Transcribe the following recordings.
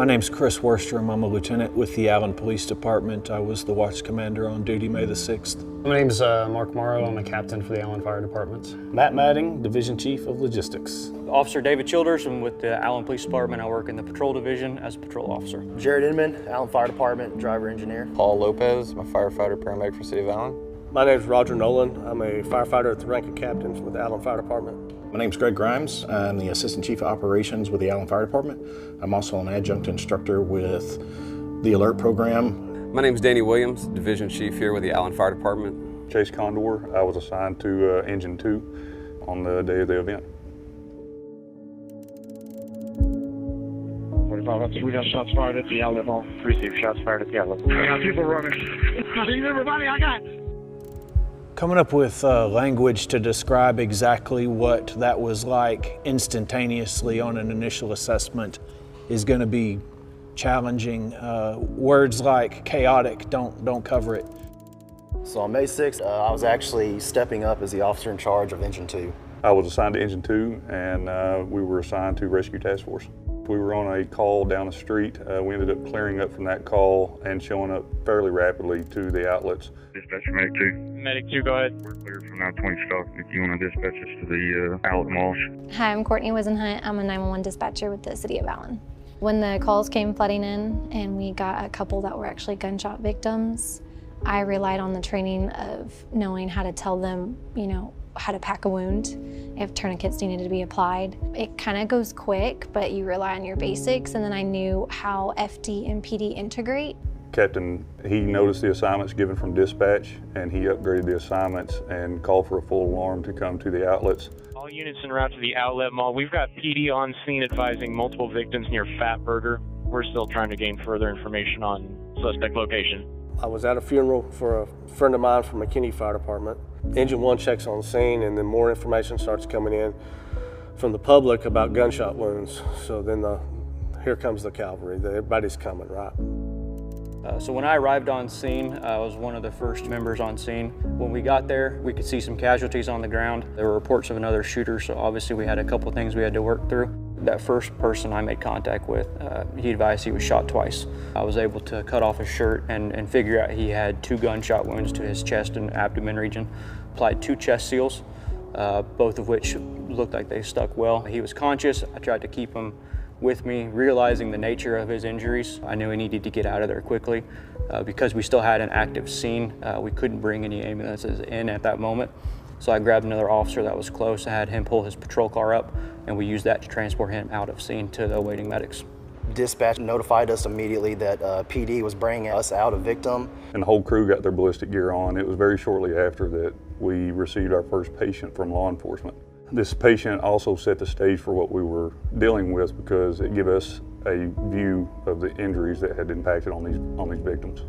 My name's Chris Worstrom. I'm a lieutenant with the Allen Police Department. I was the watch commander on duty May the 6th. My name's Mark Morrow. I'm a captain for the Allen Fire Department. Matt Madding, Division Chief of Logistics. Officer David Childers. I'm with the Allen Police Department. I work in the patrol division as a patrol officer. Jared Inman, Allen Fire Department, driver engineer. Paul Lopez, I'm a firefighter paramedic for the City of Allen. My name is Roger Nolan. I'm a firefighter at the rank of captain with the Allen Fire Department. My name's Greg Grimes. I'm the Assistant Chief of Operations with the Allen Fire Department. I'm also an adjunct instructor with the Alert Program. My name's Danny Williams, Division Chief here with the Allen Fire Department. Chase Condor. I was assigned to Engine 2 on the day of the event. 45, we got shots fired at the outlet mall. Received shots fired at the outlet. I got people running. I see everybody I got. Coming up with language to describe exactly what that was like instantaneously on an initial assessment is going to be challenging. Words like chaotic don't cover it. So on May 6th, I was actually stepping up as the officer in charge of Engine 2. I was assigned to Engine 2 and we were assigned to Rescue Task Force. We were on a call down the street. We ended up clearing up from that call and showing up fairly rapidly to the outlets. Dispatcher Medic 2. Medic 2, go ahead. We're clear from 920 stock if you want to dispatch us to the outlet malls. Hi, I'm Courtney Wisenhunt. I'm a 911 dispatcher with the City of Allen. When the calls came flooding in and we got a couple that were actually gunshot victims, I relied on the training of knowing how to tell them, how to pack a wound, if tourniquets needed to be applied. It kind of goes quick, but you rely on your basics, and then I knew how FD and PD integrate. Captain, he noticed the assignments given from dispatch and he upgraded the assignments and called for a full alarm to come to the outlets. All units en route to the outlet mall. We've got PD on scene advising multiple victims near Fatburger. We're still trying to gain further information on suspect location. I was at a funeral for a friend of mine from McKinney Fire Department. Engine 1 checks on scene and then more information starts coming in from the public about gunshot wounds. So then here comes the cavalry. Everybody's coming, right? So when I arrived on scene, I was one of the first members on scene. When we got there, we could see some casualties on the ground. There were reports of another shooter, so obviously we had a couple things we had to work through. That first person I made contact with, he advised he was shot twice. I was able to cut off his shirt and figure out he had 2 gunshot wounds to his chest and abdomen region. Applied 2 chest seals, both of which looked like they stuck well. He was conscious. I tried to keep him with me, realizing the nature of his injuries. I knew he needed to get out of there quickly. Because we still had an active scene, we couldn't bring any ambulances in at that moment. So I grabbed another officer that was close. I had him pull his patrol car up, and we used that to transport him out of scene to the awaiting medics. Dispatch notified us immediately that PD was bringing us out a victim. And the whole crew got their ballistic gear on. It was very shortly after that we received our first patient from law enforcement. This patient also set the stage for what we were dealing with because it gave us a view of the injuries that had impacted on these victims.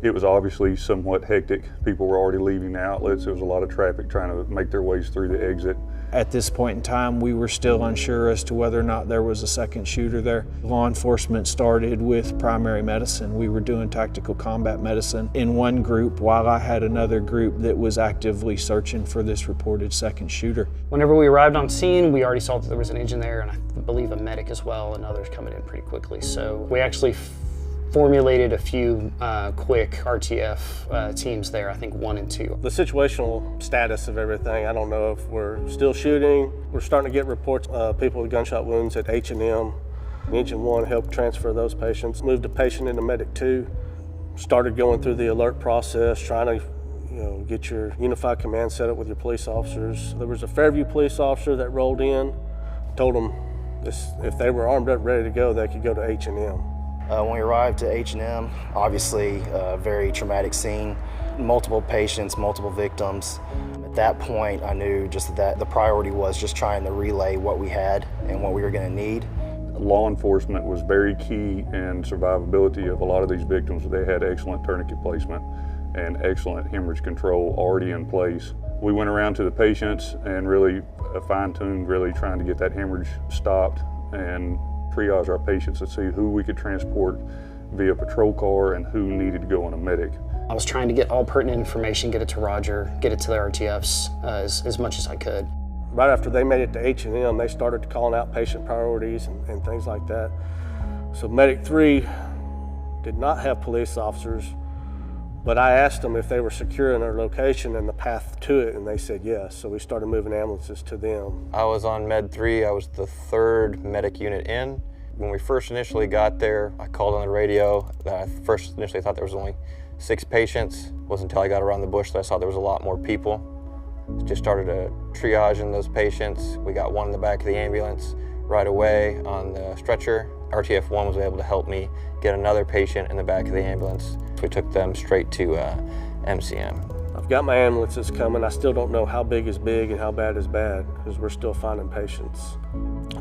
It was obviously somewhat hectic. People were already leaving the outlets. There was a lot of traffic trying to make their ways through the exit. At this point in time, we were still unsure as to whether or not there was a second shooter there. Law enforcement started with primary medicine. We were doing tactical combat medicine in one group, while I had another group that was actively searching for this reported second shooter. Whenever we arrived on scene, we already saw that there was an engine there, and I believe a medic as well, and others coming in pretty quickly. So we actually formulated a few quick RTF teams there, I think 1 and 2. The situational status of everything, I don't know if we're still shooting. We're starting to get reports of people with gunshot wounds at H&M. Engine 1 helped transfer those patients. Moved a patient into Medic 2. Started going through the alert process, trying to get your unified command set up with your police officers. There was a Fairview police officer that rolled in, told them if they were armed up, ready to go, they could go to H&M. When we arrived to H&M, obviously a very traumatic scene. Multiple patients, multiple victims. At that point, I knew just that the priority was just trying to relay what we had and what we were going to need. Law enforcement was very key in survivability of a lot of these victims. They had excellent tourniquet placement and excellent hemorrhage control already in place. We went around to the patients and really fine-tuned, really trying to get that hemorrhage stopped and triage our patients to see who we could transport via patrol car and who needed to go on a medic. I was trying to get all pertinent information, get it to Roger, get it to the RTFs as much as I could. Right after they made it to H&M, they started calling out patient priorities and things like that. So Medic 3 did not have police officers, but I asked them if they were secure in their location and the path to it, and they said yes. So we started moving ambulances to them. I was on Med 3. I was the third medic unit in. When we first initially got there, I called on the radio that I first initially thought there was only 6 patients. It wasn't until I got around the bush that I saw there was a lot more people. Just started a triage in those patients. We got one in the back of the ambulance right away on the stretcher. RTF-1 was able to help me get another patient in the back of the ambulance. We took them straight to MCM. I've got my ambulances coming. I still don't know how big is big and how bad is bad because we're still finding patients.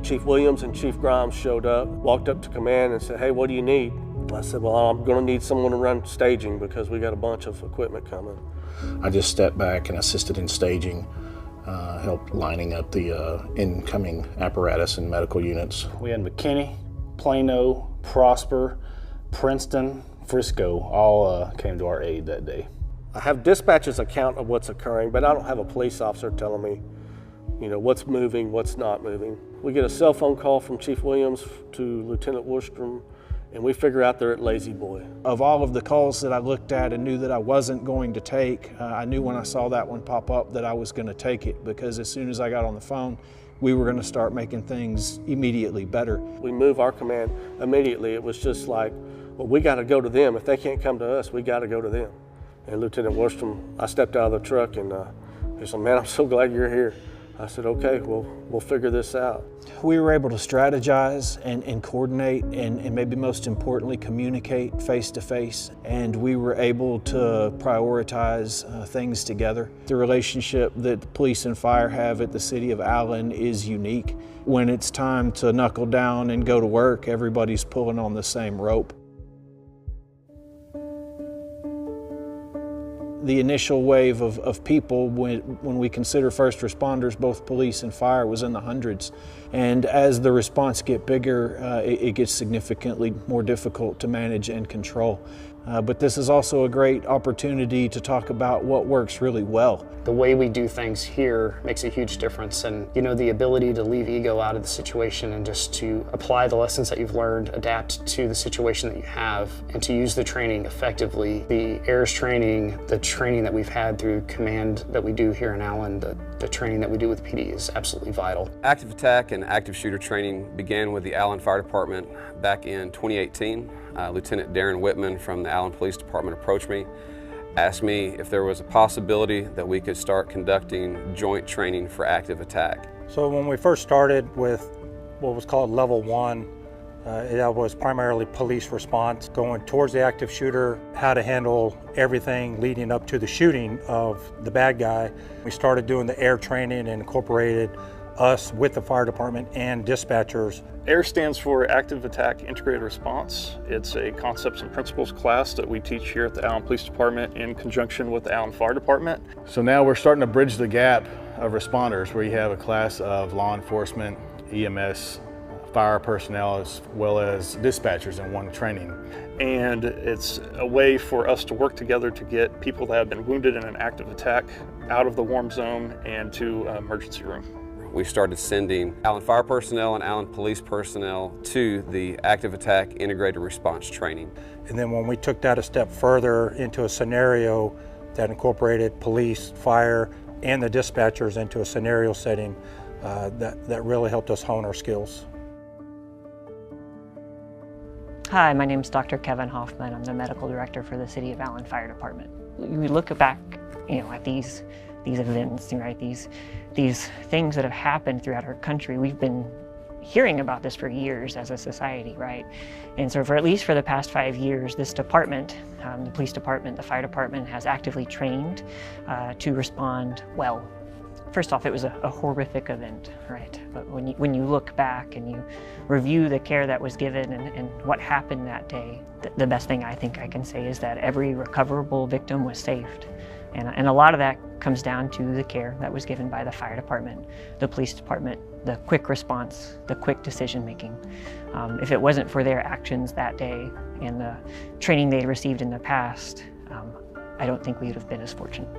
Chief Williams and Chief Grimes showed up, walked up to command and said, "Hey, what do you need?" I said, "Well, I'm going to need someone to run staging because we got a bunch of equipment coming." I just stepped back and assisted in staging, helped lining up the incoming apparatus and medical units. We had McKinney, Plano, Prosper, Princeton, Frisco all came to our aid that day. I have dispatch's account of what's occurring, but I don't have a police officer telling me, what's moving, what's not moving. We get a cell phone call from Chief Williams to Lieutenant Woostrom, and we figure out they're at Lazy Boy. Of all of the calls that I looked at and knew that I wasn't going to take, I knew when I saw that one pop up that I was going to take it, because as soon as I got on the phone, we were going to start making things immediately better. We move our command immediately. It was just like, well, we got to go to them. If they can't come to us, we got to go to them. And Lieutenant Woostrom, I stepped out of the truck and he said, "Man, I'm so glad you're here." I said, "Okay, we'll figure this out." We were able to strategize and coordinate and maybe most importantly, communicate face to face. And we were able to prioritize things together. The relationship that the police and fire have at the city of Allen is unique. When it's time to knuckle down and go to work, everybody's pulling on the same rope. The initial wave of people, when we consider first responders, both police and fire, was in the hundreds. And as the response gets bigger, it gets significantly more difficult to manage and control. But this is also a great opportunity to talk about what works really well. The way we do things here makes a huge difference, and the ability to leave ego out of the situation and just to apply the lessons that you've learned, adapt to the situation that you have, and to use the training effectively. The AIRS training, the training that we've had through command that we do here in Allen, the training that we do with PD is absolutely vital. Active attack and active shooter training began with the Allen Fire Department back in 2018. Lieutenant Darren Whitman from the Allen Police Department approached me, asked me if there was a possibility that we could start conducting joint training for active attack. So when we first started with what was called Level 1, it was primarily police response, going towards the active shooter, how to handle everything leading up to the shooting of the bad guy. We started doing the AIR training and incorporated us with the fire department and dispatchers. AIR stands for Active Attack Integrated Response. It's a concepts and principles class that we teach here at the Allen Police Department in conjunction with the Allen Fire Department. So now we're starting to bridge the gap of responders, where you have a class of law enforcement, EMS, fire personnel, as well as dispatchers in one training. And it's a way for us to work together to get people that have been wounded in an active attack out of the warm zone and to emergency room. We started sending Allen Fire personnel and Allen Police personnel to the Active Attack Integrated Response training. And then when we took that a step further into a scenario that incorporated police, fire, and the dispatchers into a scenario setting, that really helped us hone our skills. Hi, my name is Dr. Kevin Hoffman. I'm the medical director for the City of Allen Fire Department. We look back, at these events, right? These things that have happened throughout our country. We've been hearing about this for years as a society, right? And so for at least for the past 5 years, this department, the police department, the fire department, has actively trained to respond well. First off, it was a horrific event, right? But when you look back and you review the care that was given and what happened that day, the best thing I think I can say is that every recoverable victim was saved. And a lot of that comes down to the care that was given by the fire department, the police department, the quick response, the quick decision making. If it wasn't for their actions that day and the training they received in the past, I don't think we would have been as fortunate.